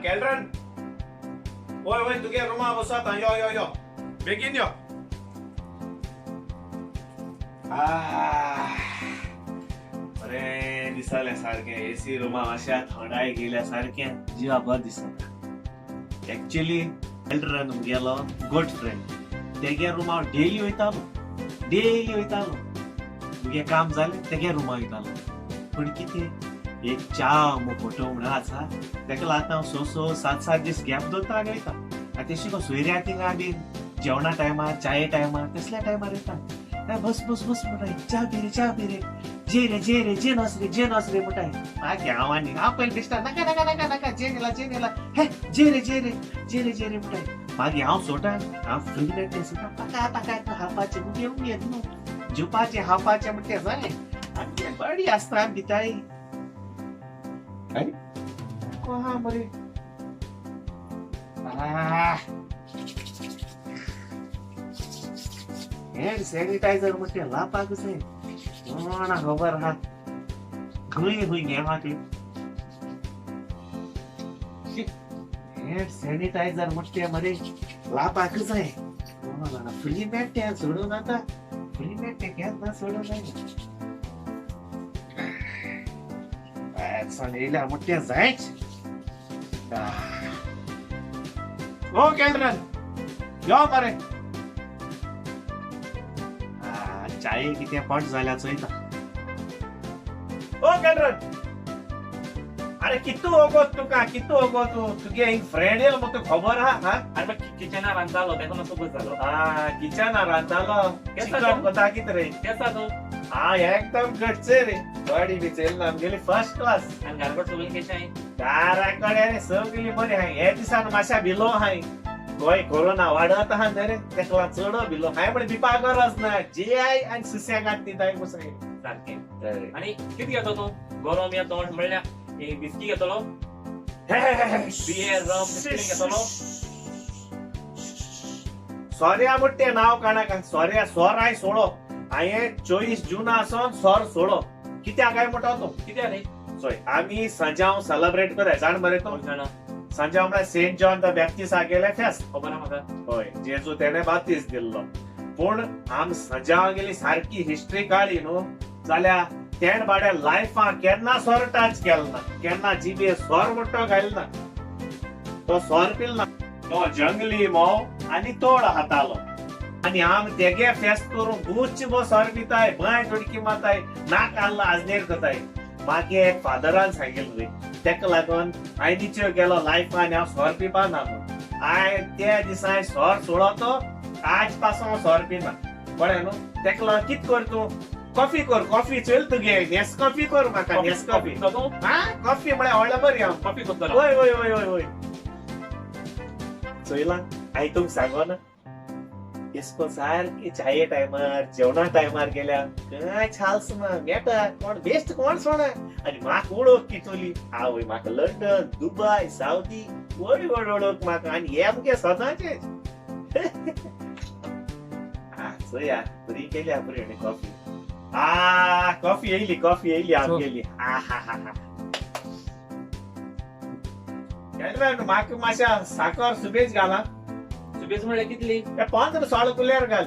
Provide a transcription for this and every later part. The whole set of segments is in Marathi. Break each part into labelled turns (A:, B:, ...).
A: केल्ड्रन वय वय तुगे रुमा बसत यो यो यो बेगीन यो अरे दिसले सारखे एसी रुमा अशा थंडाय गेल्या सारखे जीवा बरें दिसता एक्चुअली केल्ड्रन गेलो गुड फ्रेंड तेगे रुमा डेली वयतालो मुगे काम जालें तेगे रुमा वयतालो पण कितें एक च्या फोटो म्हणून आसा तेका लागून हांव स 7 दीस गॅप दवरता आनी वयता आनी तेशी को सोयऱ्या थिंगा बीन जेवणा टायमार चाये टायमार तसल्या टायमार येता बस बस बस म्हणटाय च्या पी रे जे नस रे म्हणटाय मागीर हांव आनी हांव पयलीं दिसता नाका नाका नाका नाका जे नेला हे जे रे म्हणटाय मागीर हांव सोटा हांव फ्री नेट दिसता ताका हावपाचें मुगे उमेद न्हू जुपाचें हावपाचें म्हणटा तें जालें आनी तें बरी आसता भिताय अरे कहा मरे हँड सॅनिटायझर म्हणते लापाक जाय कोणा खबर आहा खंय घेवाके हँड सॅनिटायझर म्हणते मरे लापाक जाय कोणा जाणा फ्री मेळटा सोडून आता फ्री मेळटा केन्ना सोडून जायना येयल्या म्हणते जायच ओ केल्ड्रन यो मरे चाये कितें पट जाल्या चोयता ओ केल्ड्रन अरे कितू ओगोत तुका तुगे एक फ्रेंड येयलो म्हाका खबर आहा
B: अरे मग किचनार रांदतालो तेका मातसो बस जालो
A: किचनार रांदतालो चिकन कोता कितें रे
B: केसा तू
A: एकदम घटचे रे बॉडी बिचेल आमगेली फर्स्ट क्लास
B: आणि घरकोट सगळी कशी आहे
A: दाराकडे रे सगळी बरी हाय हे दिसान माश्या भिलो हाय गोय कोरोना वाडत आहा न्ही रे तेका चड भिलो हाय पण भिपा गरज ना जे आय आनी सुसेगाद तिताय बसय
B: सारखे आणि किती घेतो तू गरम या तोंड म्हणल्या एक बिस्की घेतलो बियर रम बिस्की घेतलो
A: सॉर्या म्हणते नाव काणाक सॉर्या सोर आय सोडो हाये 24 जून आसोन सोर सोडो कित्याक काय म्हणटा तो
B: कित्याक रे
A: सोय आमी सांजाव सेलिब्रेट कराय जाण मरे तो
B: जाणा
A: सांजाव म्हळ्यार सेंट जॉन द बॅप्टिस्ट गेले फेस्त
B: खबर आहा म्हाका
A: होय जेजू तेणे बाप्तिस्ट दिल्लो पूण आम सांजाव गेली सारकी हिस्ट्री काढली न्हू जाल्यार तेण बाड्या लायफान केन्ना सोर टच केलना केन्ना जिबे सोर म्हणटो घालना तो सोर पिलना तो जंगली मोव आनी तोड हातालो आनी आम तेगे फेस्त करून बुच्च बो सोर पिताय बाय थोडकी माताय नाक आल्ला आजनेर करताय मागे एक फादरान सांगिल्लें रे तेका लागून आयनीच्यो गेलो लायफान हांव सोर पिवपा ना त्या दिसा सोर सोडो तो आज पासून सोर पिना कळ्ळें न्हू तेका लागून कित कर तूं कॉफी चल तुगे नेस्कॉफी कर म्हाका नेस्कॉफी कॉफी म्हळ्यार व्हडल्या बरी हांव
B: कॉफी करतलो
A: वय चोयला हांवें तुमकां सांगो ना इसको सारकी चाये टायमार जेवणा टायमार गेल्या काय छाल्स ना मेटा कोण बेस्ट कोण सोडा आनी म्हाका वळख कितली आवय म्हाका लंडन दुबय सावदी वड वळख म्हाका आनी हे आमगे सदांचे चोया बरी केल्या बरी हाणे कॉफी येयली आमगेली म्हाका मातशा साखर सुबेज घाला
B: सुबेज म्हणल्यार कितली
A: 15-16 कुलेर घाल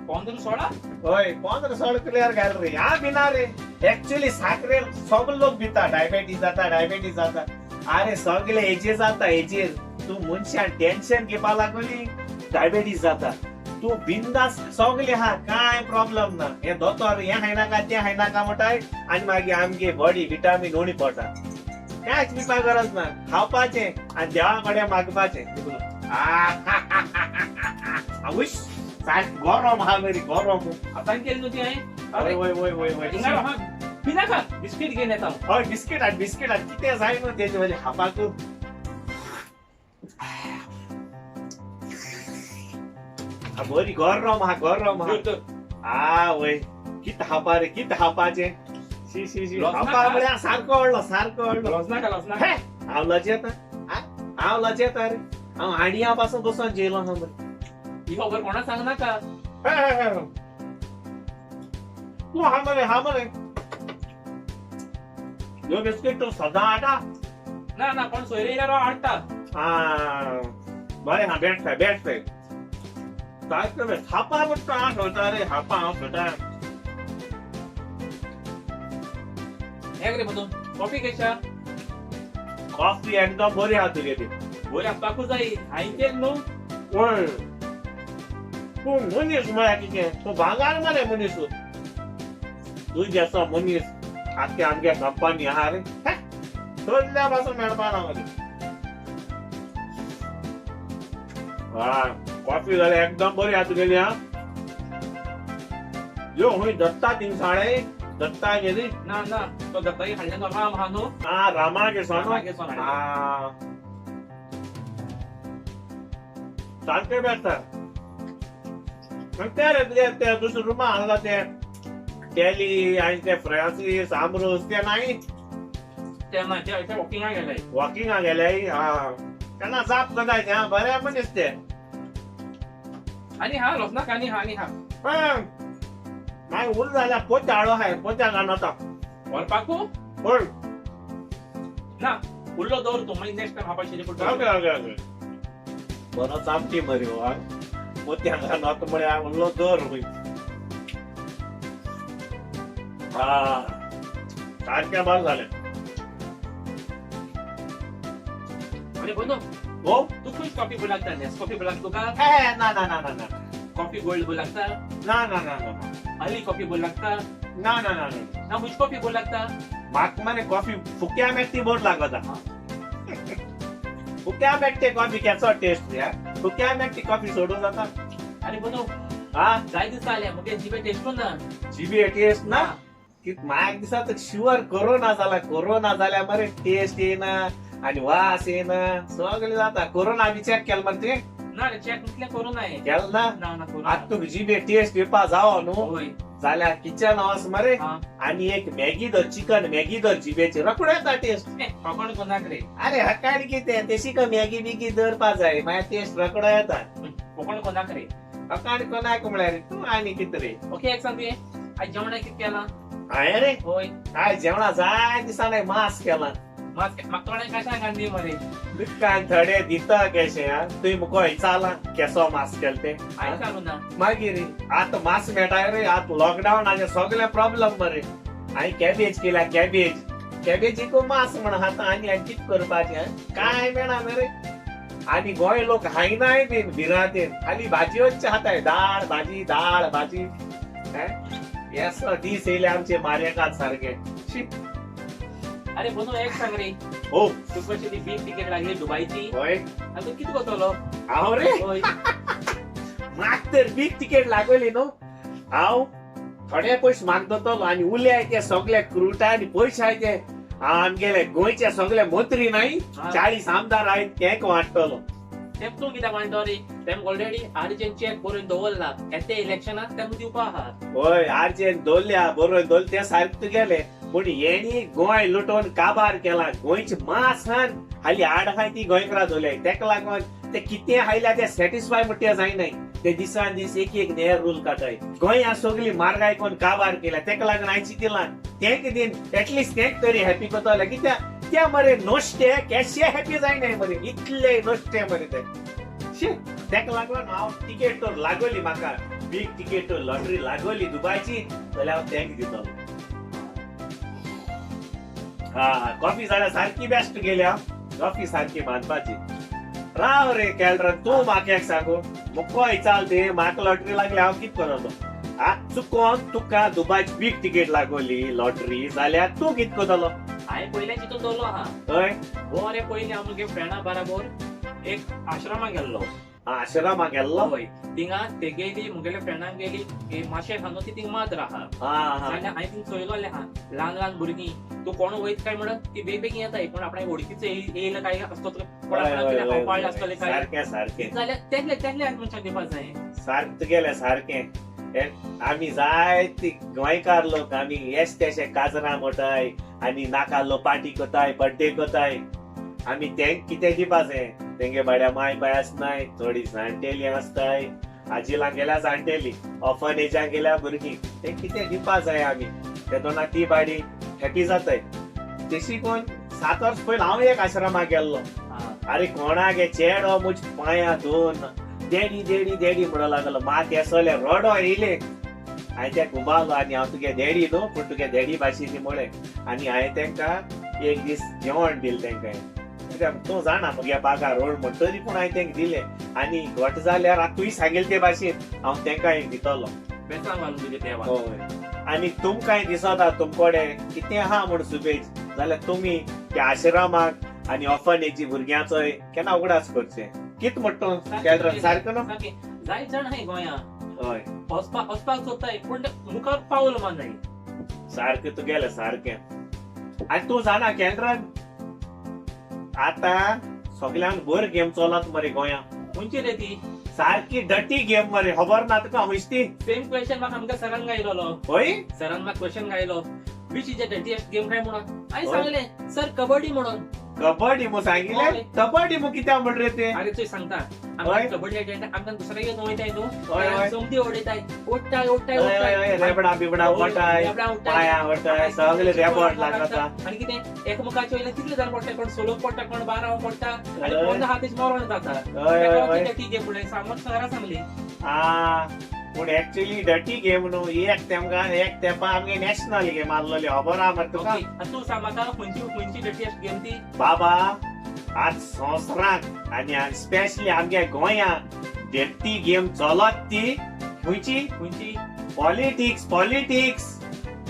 B: 15-16
A: होय 15-16 कुलेर घाल रे हा बिना रे एक्चुअली साखरेर सगळे लोक भिता डायबेटीज जाता अरे सगळे हेजेर जाता हेजेर तू मनशान टेन्शन घेवपा लागली डायबेटीज जाता तू बिंदास सगळे हा काय प्रॉब्लेम ना हे दोतोर हे हायनाका ते हायनाका म्हणटाय आनी मागीर आमगे बॉडी विटामीन उणी पडटा कांयच पिवपा गरज ना खावपाचें आनी देवा कडेन मागपाचें आवुश साठ गरम हा मेरी गरम
B: आता केली नव्हती आहे
A: वय
B: पिना का बिस्किट घेऊन येता
A: हय बिस्किट आनी कितें जाय न्हू तेजे वयले खावपाक बरी गरम हा वय कितें खावपा रे कितें खावपाचें शी खावपा म्हळ्यार सारको व्हडलो हांव लजेता रे हांव हांडिया पासून बसून जेयलो हा मरे
B: ही खबर कोणाक सांगनाका
A: तू हा मरे ह्यो बिस्किट तू सदां हाडा
B: ना कोण सोयरे येयल्यार हाडटा
A: बरें हा बेस्ट सारकें बेस्ट हापा पडटा हां ठेवता रे हापा हांव ठेवता
B: हें रे मधू कॉफी कशा
A: कॉफी एकदम बरी आहा तुगे ती
B: बरी आसपाकूच जाय हांवें न्हू
A: ओय तूं मनीस म्हळ्यार कितें तूं भांगार मरे मनीस तूं जेसो मनीस आख्या आमगे कंपनी आहा रे सगळ्या पासून मेळपा ना मरे कॉफी जाल्यार एकदम बरी आहा तुगेली हा यो हुंय दत्ता तिनसाळे दत्ता गेली
B: ना ना तो दत्ताई हाडल्यान राम आहा न्हू
A: रामागे सोनो
B: रामागे सोन हाडलें.
A: सारकें बेस्ट ते रे तुगे ते दुसरे रुमा हाडला ते टॅली आनी ते फ्रांसीस आमरोस ते नाही
B: तेन्ना ते वॉकिंगाक गेले
A: वॉकिंगा गेले तेन्ना जाप करता ते बरे मनीस ते
B: आनी हा लोसनाक आनी हा
A: मागीर उर जाल्यार पोत्या हाडो हाय पोत्या घालता
B: व्हरपाकू
A: पळ
B: ना उरलो दवर तूं मागीर नेक्स्ट टायम हापाशिल्ली पडटा
A: ओके बरो चामटी मरे हो पोत्या घालता म्हळ्यार उरलो दवर हुंय सारकें बरें जालें
B: आनी बोलो
A: हो
B: तू खुश कॉफी बोलागता नेस्कॉफी बोलाग तुका
A: ना
B: कॉफी गोल्ड बोलागता
A: ना
B: हली कॉफी बोलागता
A: ना
B: ना हुश कॉफी बोलागता
A: म्हाका मरे कॉफी फुक्या मेट्टी बोर लागता फुक्या मेट्टे कॉफी केसो टेस्ट रे फुक्या मेट्टी कॉफी सोडून जाता
B: आनी बोलो जाय दिसता जाल्यार मुगे जिबे टेस्ट ना
A: जीबी टेस्ट ना की म्हाका दिसता शुअर कोरोना जाल्यार मरे टेस्ट येना आनी वास येना सगळें जाता कोरोना बी चॅक केला मरे ते
B: ना रे चॅक कितले करू ना
A: केला ना
B: ना करू
A: आतां तुका जीबे टेस्ट येवपा जावो न्हू
B: होय
A: जाल्यार किचन वच मरे आनी एक मॅगी दर चिकन मॅगी दर जिबेचेर रोखडो येता टेस्ट
B: कोण कोणाक रे
A: अरे हकाड कितें तेशी का मॅगी बिगी दरपा जाय मागीर टेस्ट रोखडो येता
B: कोण कोणाक रे
A: हकाड कोणाक म्हळ्यार तूं आनी कितें रे
B: ओके एक सांग आज जेवणाक कितें केलां
A: हांवें रे
B: होय
A: आयज जेवणा जाय दिसांनी मास केला
B: म्हाका थोडें कशें घालली मरे
A: दुकान थोडे दिता केशे तुवें मुको विचारला केसो मास केल ते
B: हांवें सांगू ना
A: मागीर आतां मास मेळटाय रे आतां लॉकडावन आनी सगळे प्रॉब्लेम मरे हांवें कॅबेज केल्या कॅबेजीक मास म्हण आतां आनी कितें करपाचें कांय मेळना मरे आनी गोंय लोक खायनाय बीन भिरांतेन खाली भाजयोच हाताय दाळ भाजी येसो दीस येयले आमचे मार्याकात सारखे
B: अरे बोनो एक सांग रे
A: हो
B: तू कशी ती बीग तिकेट लागली दुबईची
A: होय
B: आनी तू कितें करतलो
A: हांव रे
B: होय
A: म्हाका तर बीग तिकेट लागली न्हू हांव थोडे पयशे मागतलो आनी उरले ते सगळे क्रुटा आनी पयशे आहाय ते आमगेले गोंयचे सगळे मंत्री नाही 40 आमदार आहेत तेंक वांटतलो
B: तेम तूं कित्याक वांटो रे तेम ऑलरेडी आर्जन चॅक बरोवन दवरला येते इलेक्शनाक तेम दिवपा आहा
A: होय आर्जेन दवरल्या बरोवन दवरले ते सारके गेले पूण हेणी गोंय लुटोवन काबार केला गोंयचे मास हान हाली आड आहाय ती गोंयकारां दवरल्या तेका लागून ते कितें हायल्या ते सॅटिस्फाय म्हणटे जायनाय ते दिसान दीस एक नेर रूल काटाय गोंया सगळी मारगाय कोण काबार केल्या तेका लागून हांवें चिंतिलां तेंक दिन एटलिस्ट तेंक तरी हॅपी करतले कित्याक ते मरे नोश्टे केशे हॅपी जायनाय मरे इतले नोश्टे मरे ते तेका लागून हांव तिकेट तर लागोली म्हाका बीग तिकेट लॉटरी लागोली दुबयची जाल्यार हांव तेंक दितलो कॉफी जाल्यार सारकी बेस्ट गेल्या कॉफी सारकी मानपाची राव रे केल्ड्रन तूं म्हाका एक सांगू मुको विचार ते म्हाका लॉटरी लागली हांव कितें करतलो चुकोन तुका दुबयची बीग तिकेट लागोली लॉटरी जाल्यार तूं कितें करतलो
B: हांवें पयलें चिंतून दवरलो आहा
A: हय
B: हो रे पयलीं हांव मुगे फ्रेंडा बरोबर एक आश्रमाक गेल्लो
A: आश्रमाक गेल्लो
B: होय थिंगा ते गेली मुगेल्या फ्रेंडाक गेली माशे खानो ती थिंग मात राहा जाल्यार हांवें थिंग चोयलोलें आहा ल्हान ल्हान भुरगीं तूं कोण वयत काय म्हणून ती बेगीन येताय पूण आपणाक वळखीचो येयला काय असतो कोणाक पाळ्ळे आसतले काय
A: सारकें सारकें
B: जाल्यार तेहले मनशाक दिवपाक जाय
A: सारकें गेलें सारकें आमी जाय ती गोंयकार लोक आमी येस तेशे काजरां मोटाय आनी नाकालो पार्टी कोताय बर्थडे कोताय आमी तेंक कितें दिवपा जाय तेंगे बाड्या माय बाय आसनाय थोडी जाणटेली आसताय आजिलां गेल्या जाणटेली ऑफनेजाक गेल्या भुरगीं तें कितें दिवपा जाय आमी ते दोना ती बाडी हॅपी जाताय तेशी कोण 7 वर्स पयलीं हांव एक आश्रमाक गेल्लो अरे कोणागे चेडो मुझ पाया दोन देडी देडी देडी म्हणू लागलो मात येसले रडो येले हांवें तेका उबारलो आनी हांव तुगे देडी न्हू पूण तुगे देडी भाशेची म्हळे आनी हांवें तेंका एक दीस जेवण दिलें तेंका तूं जाणा म्हगे बागा रोड म्हण तरी पूण हांवें तेंका दिलें आनी घट जाल्यार तुवें सांगिल्ले ते भाशेन हांव तेंका एक दितलो
B: बेसान घालून तुजे देवा
A: होय आनी तुमकांय दिसता तुमकोडे कितें आहा म्हण सुबेज जाल्यार तुमी त्या आश्रमाक आनी ऑफनेजी भुरग्यांचोय केन्ना उगडास करचे कित म्हणटा केल्ड्रन सारको न्हू
B: जायत जाण हाय गोंया
A: हय
B: वचपाक सोदताय पूण ते मुखार पावल मानाय
A: सारकें तुगेलें सारकें आनी तूं जाणा केल्ड्रन आतां सगळ्यांक बरी गेम चलत मरे गोंया
B: खंयची रे ती
A: सारकी डटी गेम मरे खबर ना तुका हुंच ती
B: सेम क्वेश्चन म्हाका आमकां सरान गायलो
A: होय
B: सरान म्हाका क्वेश्चन गायलो which is the dirtiest game काय म्हणून हांवें
A: होय.
B: सांगलें सर कबड्डी म्हणून
A: कबड्डी मु सांगिल्ले
B: होय.
A: कबड्डी मु कित्याक म्हण रे ते
B: अरे तुवें सांगता
A: होय.
B: आमकां कबड्डी खेळटा आमकां दुसऱ्या घेवन वयताय
A: होय, होय.
B: न्हू समधी ओडयताय ओडटाय ओडटाय
A: हय, हय, हय, रेबडा बिबडा वटाय पाया वटाय सगळे रेबड लागता
B: आनी कितें एकमुखाचे वयल्यान कितले जाण पडटा कोण 16 पडटा कोण 12 पडटा आनी
A: हय.
B: कोण हातीच मरण जाता
A: हय, हय, हय.
B: ती गेम म्हणून सांगत सरा सांगली
A: आ पूण एक्चुअली डटी गेम न्हू एक तेमकां एक तेंपा आमगे नॅशनल गेम आसलोली खबर आहा मरे तुका
B: तूं सांग म्हाका खंयची डटीएस्ट गेम ती
A: बाबा आज संवसारांत आनी स्पेशली आमगे गोंयांत डटी गेम चलत ती खंयची politics politics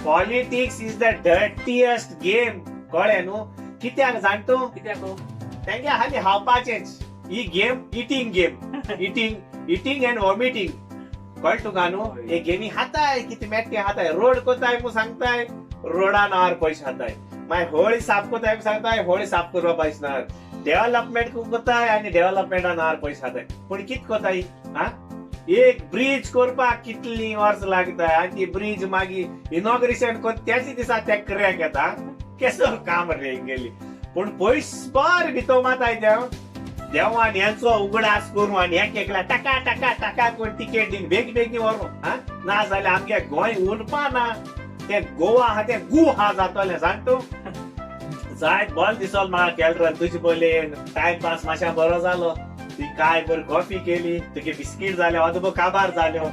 A: politics is the dirtiest game कळ्ळें न्हू कित्याक जाण तूं
B: कित्याक
A: तेंगे हाली हावपाचेच ही game eating eating and vomiting कळ तुका न्हू हे गेमी हाताय कितें मेट्टे हाताय रोड कोताय मु सांगताय रोडा नार पयशे हाताय मागीर होळी साफ कोताय सांगताय होळी साफ करपा पयशे नार डेव्हलपमेंट कोताय आनी डेव्हलपमेंटा नार पयशे हाताय पूण कित कोताय हा एक ब्रिज करपाक कितली वर्स लागताय आनी ती ब्रिज मागीर इनॉग्रेशन कोन्न त्याच दिसा ते क्रॅक येता केसो काम रे गेली पूण पयस बर भितो माताय देवान यांचो उगडास करून आनी एक एकला टाका टाका टाका करून तिकेट दिन बेगीन व्हरून हा ना जाल्यार आमगे गोंय उरपा ना ते गोवा आहा ते गू हा जातले जाण तूं जायत बरें दिसलो म्हाका केल्ड्रन तुजे पयली टायम पास मातशा बरो जालो ती काय बरी कॉफी केली तुगे बिस्कीट जाले अदबो काबार जाल्यो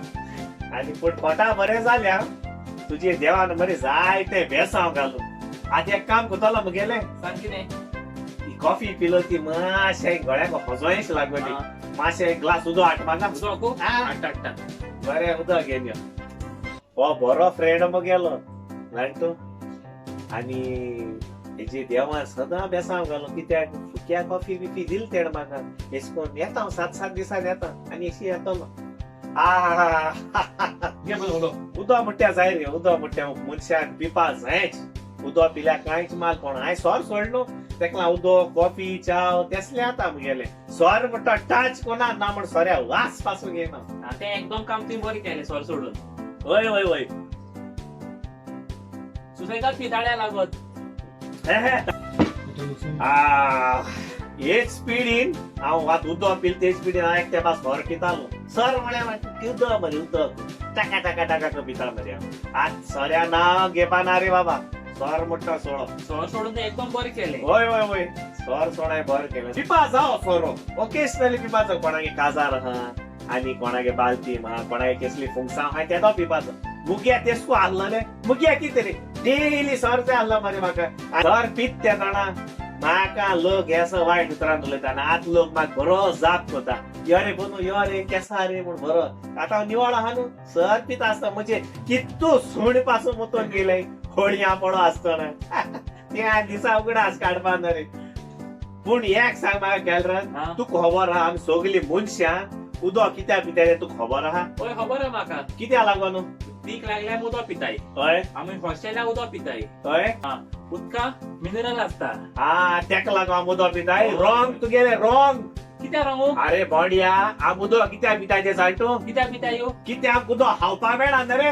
A: आनी पूण पोटा बरें जाल्या तुजे देवान बरें जायते बेसांव घालून आतां एक काम करतलो मुगेलें
B: सांग कितें
A: कॉफी पिलो ती मातशें गळ्याक हजोयश लागली मातशें एक ग्लास उदक हाड म्हाका
B: उदक हाडटा
A: बरें उदक घेवन यो हो बरो फ्रेंड मुगेलो जाण तूं आनी हेजी देवान सदां बेसांव घालून कित्याक फुक्या कॉफी बिफी दिली तेणे म्हाका एश कोन्न येता हांव 7-7 दिसान येता आनी एशी येतलो उदक म्हणटा जाय रे उदक म्हणटा मनशाक पिवपा जायच उदक पिल्यार कांयच माल कोण हांवें सोर सोडलो तेका उदक कॉफी चाव तेसले आता मुगेले सोर म्हणटा टच कोणा ना म्हण सोऱ्या वास पासून घेयना
B: ते एकदम काम तुवें बरें केलें सोर सोडून
A: वय वय वय
B: सुसेगाद पिताळ्या लागत
A: हेच स्पीडीन हांव आत उदक पिल ते स्पीडीन हांव एक तेंपा सोर पितालो सर म्हळ्यार उदक मरे उदक टाका टाका टाका पिता मरे आज सोऱ्या नांव घेवपा ना रे बाबा सोर म्हणटा सोडो
B: सोर सोडून ते एकदम बरें केलें
A: वय वय वय सोर सोडाय बरें केलें पिपा जाओ सोरो ओकेशनली पिपाचो कोणागे काजार आहा आनी कोणागे बालतीम आहा कोणागे कसली फुंगसां आहा तेदो पिपाचो मुग्या तेसको आहलोले मुग्या कितें रे डेली सोर जाय आहलो मरे म्हाका सोर पीत ते जाणा म्हाका लोक हे वायट उतरान उलयता आनी आतां लोक म्हाका बरो जाप करता यो रे बनू यो रे केसा रे म्हूण बरो आतां निवळ आहा न्हू सर पीत आसता म्हणजे कितू सूण पासून मुतोन गेले होळया पडो आसतना त्या दिसा उगडास काडपा ना रे पूण एक सांग म्हाका केल्ड्रन तूं खबर आहा आमी सगळीं मनशां उदक कित्याक पिताय रे तुका खबर आहा
B: हय खबर आहा म्हाका
A: कित्याक लागून
B: तीक लागल्यार उदक पिताय
A: हय
B: आमी हॉस्टेलाक उदक पिताय
A: हय
B: उदकांत मिनरल आसता
A: तेका लागून आमी उदक पिताय रॉंग तुगेले रॉंग
B: कित्याक रंगू
A: अरे बॉडिया आमी उदक कित्याक पिताय ते जाण तूं
B: कित्याक पिताय
A: कित्याक उदक हावपा मेळना रे